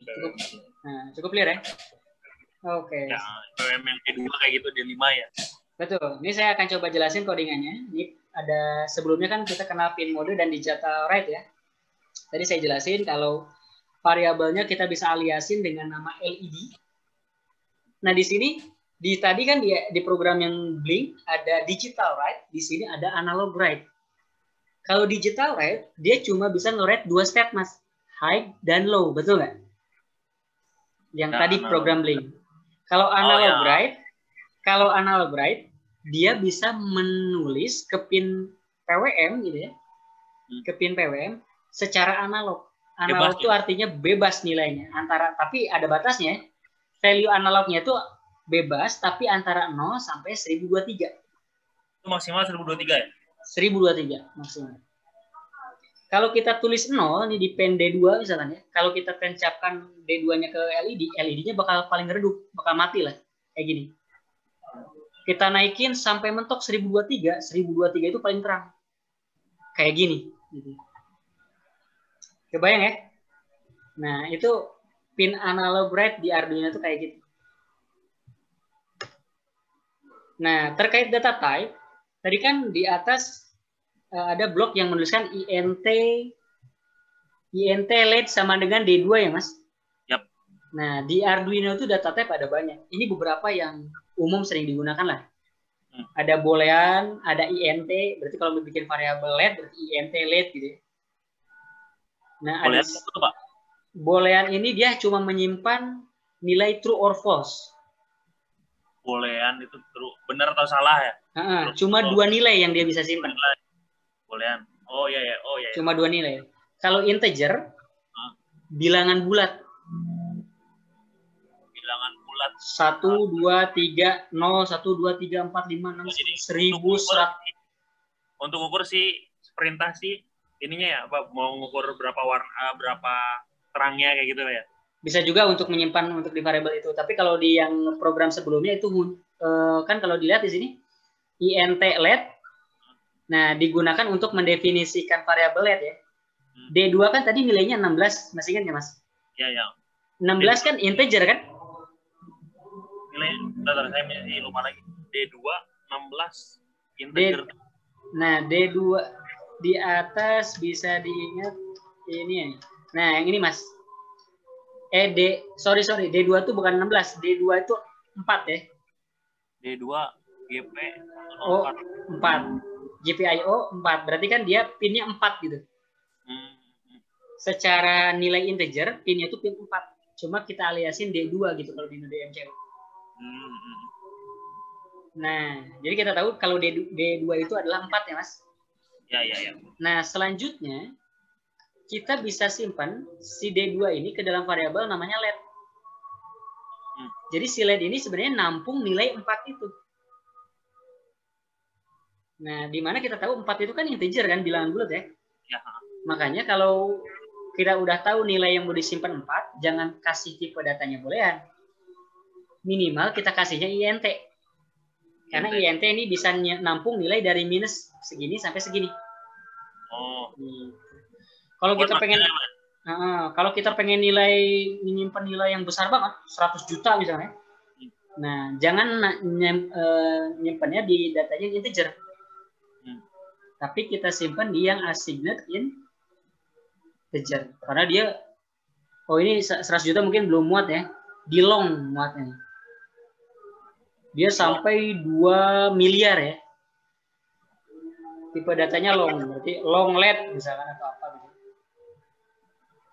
Cukup, nah, cukup clear ya? Oke. Ya, BWM yang D2 kayak gitu, D5 ya. Betul. Ini saya akan coba jelasin codingannya. Ini ada sebelumnya kan kita kenal pin mode dan digital write ya. Tadi saya jelasin kalau variabelnya kita bisa aliasin dengan nama LED. Nah, di sini tadi kan di program yang Blink ada digital write, di sini ada analog write. Kalau digital write, dia cuma bisa nge-write 2 state, Mas. High dan low, betul nggak? Yang Ya, tadi analog. program Blink. Kalau analog write, dia bisa menulis ke pin PWM gitu ya. Ke pin PWM secara analog. Analog itu artinya bebas nilainya tapi ada batasnya. Value analognya itu bebas tapi antara 0 sampai 1023. Itu maksimal 1023 ya? 1023 maksimal. Kalau kita tulis 0 ini di pen D2 misalkan ya. Kalau kita tancapkan D2-nya ke LED, LED-nya bakal paling redup, bakal mati lah. Kayak gini. Kita naikin sampai mentok 1023, 1023 itu paling terang. Kayak gini. Kebayang ya? Nah, itu pin analog write di Arduino itu kayak gitu. Nah, terkait data type, tadi kan di atas ada blok yang menuliskan INT LED sama dengan D2 ya, Mas? Yap. Nah, di Arduino itu data type ada banyak. Ini beberapa yang umum sering digunakan lah. Ada boolean, ada INT, berarti kalau mau bikin variabel LED berarti INT LED gitu ya. Nah, boolean ada itu, Pak. Boolean ini dia cuma menyimpan nilai true or false. Boolean itu true, benar atau salah ya? Cuma 2 nilai yang dia bisa simpan. Boolean. Oh iya ya, Cuma 2 nilai. Kalau integer, bilangan bulat. Bilangan bulat. 1, 2, 3, 0, 1, 2, 3, 4, 5, 6, 1100. Untuk ukur si perintah sih ininya ya, Pak, mau ngukur berapa warna, berapa terangnya kayak gitu ya. Bisa juga untuk menyimpan untuk di variabel itu. Tapi kalau di yang program sebelumnya itu kan kalau dilihat di sini INT LED, nah digunakan untuk mendefinisikan variabel LED ya. D2 kan tadi nilainya 16, masih ingat nggak Mas? Iya, ya. 16 kan integer kan? Nilai, saya lupa lagi. D2 16 integer. Nah, D2 di atas bisa diingat ini ya. Nah, yang ini Mas. Sorry, D2 itu bukan 16, D2 itu 4 ya. D2 GP 4. GPIO 4. Berarti kan dia pinnya 4 gitu. Secara nilai integer, pinnya itu pin 4. Cuma kita aliasin D2 gitu kalau di DMCU. Nah, jadi kita tahu kalau D2 itu adalah 4 ya, Mas? Ya. Nah, selanjutnya kita bisa simpan si D2 ini ke dalam variabel namanya LED. Jadi si LED ini sebenarnya nampung nilai 4 itu. Nah, di mana kita tahu 4 itu kan integer kan, bilangan bulat ya? Ya. Makanya kalau kita udah tahu nilai yang mau disimpan 4, jangan kasih tipe datanya boolean. Minimal kita kasihnya INT. Karena INT ini bisa nampung nilai dari minus segini sampai segini. Kalau kita pengen menyimpan nilai yang besar banget, 100 juta misalnya. Nah, jangan nyimpannya di datanya integer. Tapi kita simpan di yang assigned integer. Karena dia ini 100 juta mungkin belum muat ya. Di long muatnya. Dia sampai 2 miliar ya. Tipe datanya long, berarti long LED misalkan atau apa gitu.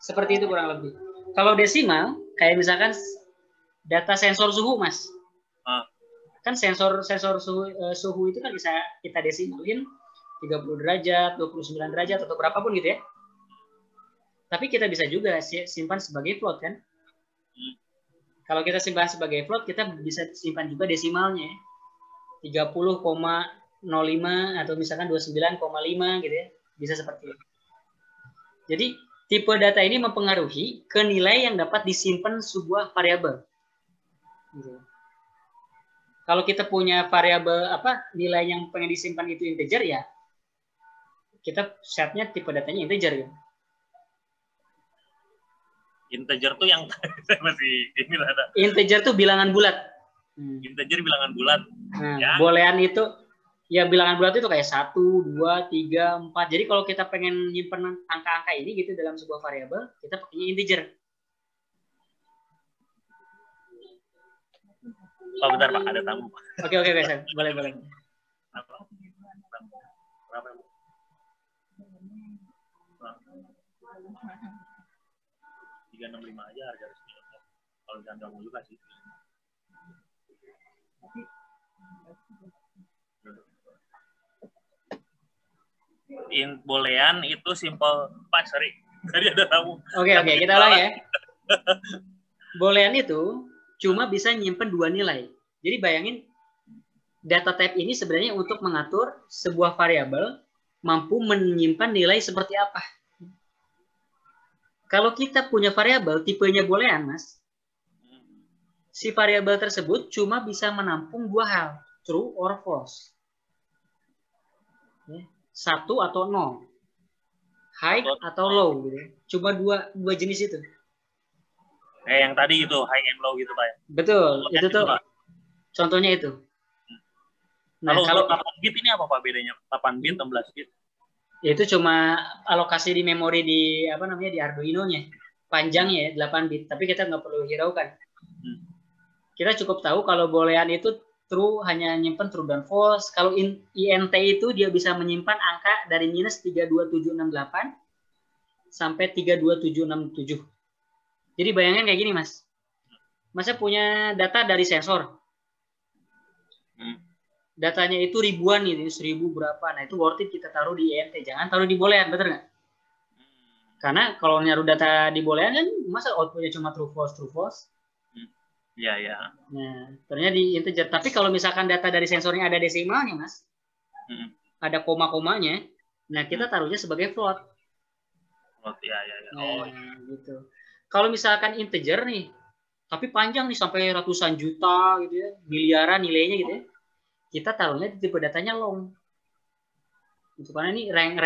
Seperti itu kurang lebih. Kalau desimal, kayak misalkan data sensor suhu, Mas. Kan sensor suhu itu kan bisa kita desimalin 30 derajat, 29 derajat atau berapapun gitu ya. Tapi kita bisa juga simpan sebagai float kan. Kalau kita simpan sebagai float, kita bisa simpan juga desimalnya. 30,05 atau misalkan 29,5 gitu ya. Bisa seperti itu. Jadi tipe data ini mempengaruhi ke nilai yang dapat disimpan sebuah variabel. Gitu. Kalau kita punya variabel nilai yang pengen disimpan itu integer ya, kita setnya tipe datanya integer ya. Integer tuh yang masih ini ada. Integer tuh bilangan bulat. Integer bilangan bulat. Nah, ya. Boolean itu ya bilangan bulat itu kayak 1, 2, 3, 4. Jadi kalau kita pengen nyimpen angka-angka ini gitu dalam sebuah variabel, kita pakainya integer. Oh, bentar Pak, ada tamu. Oke, boleh. Berapa? 365 aja harga resmi. Kalau jangan kamu juga sih. Boolean itu simple. Pak, sorry. Tadi ada tamu. Oke, kita ulang ya. Boolean itu cuma bisa nyimpen 2 nilai. Jadi bayangin data type ini sebenarnya untuk mengatur sebuah variabel mampu menyimpan nilai seperti apa. Kalau kita punya variabel tipenya boolean, Mas, si variabel tersebut cuma bisa menampung 2 hal, true or false. 1 atau 0. High atau low gitu. Cuma dua jenis itu. Yang tadi itu high and low gitu, Pak. Betul, itu tuh Pak. Contohnya itu. Nah, kalau 8 bit ini apa Pak bedanya? 8 bit, 16 bit? Itu cuma alokasi di memori di di Arduino-nya. Panjangnya ya 8 bit, tapi kita nggak perlu hiraukan. Kita cukup tahu kalau boolean itu true hanya nyimpen true dan false. Kalau int itu dia bisa menyimpan angka dari minus 32768 sampai 32767. Jadi bayangin kayak gini, Mas. Masnya punya data dari sensor. Datanya itu ribuan nih, 1000 berapa. Nah, itu worth it kita taruh di int. Jangan taruh di boolean, betul nggak? Karena kalau nyaruh data di boolean kan masa outputnya cuma true false. Iya. Nah, ternyata di integer. Tapi kalau misalkan data dari sensornya ada desimalnya, Mas. Ada koma-komanya. Nah, kita taruhnya sebagai float. Float, ya. Nah, gitu. Kalau misalkan integer nih, tapi panjang nih sampai ratusan juta gitu ya, miliaran nilainya gitu ya. Kita taruhnya di tipe datanya long. Itu karena ini rank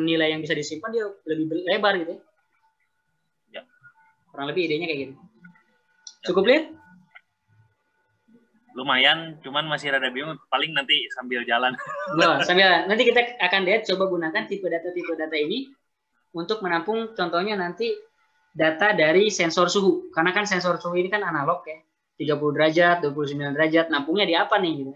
nilai yang bisa disimpan dia lebih lebar gitu ya. Ya. Kurang lebih idenya kayak gitu. Cukup lihat? Lumayan, cuman masih rada bingung. Paling nanti sambil jalan. Nanti kita akan lihat coba gunakan tipe data ini untuk menampung contohnya nanti data dari sensor suhu. Karena kan sensor suhu ini kan analog ya. 30 derajat, 29 derajat. Nampungnya di apa nih gitu.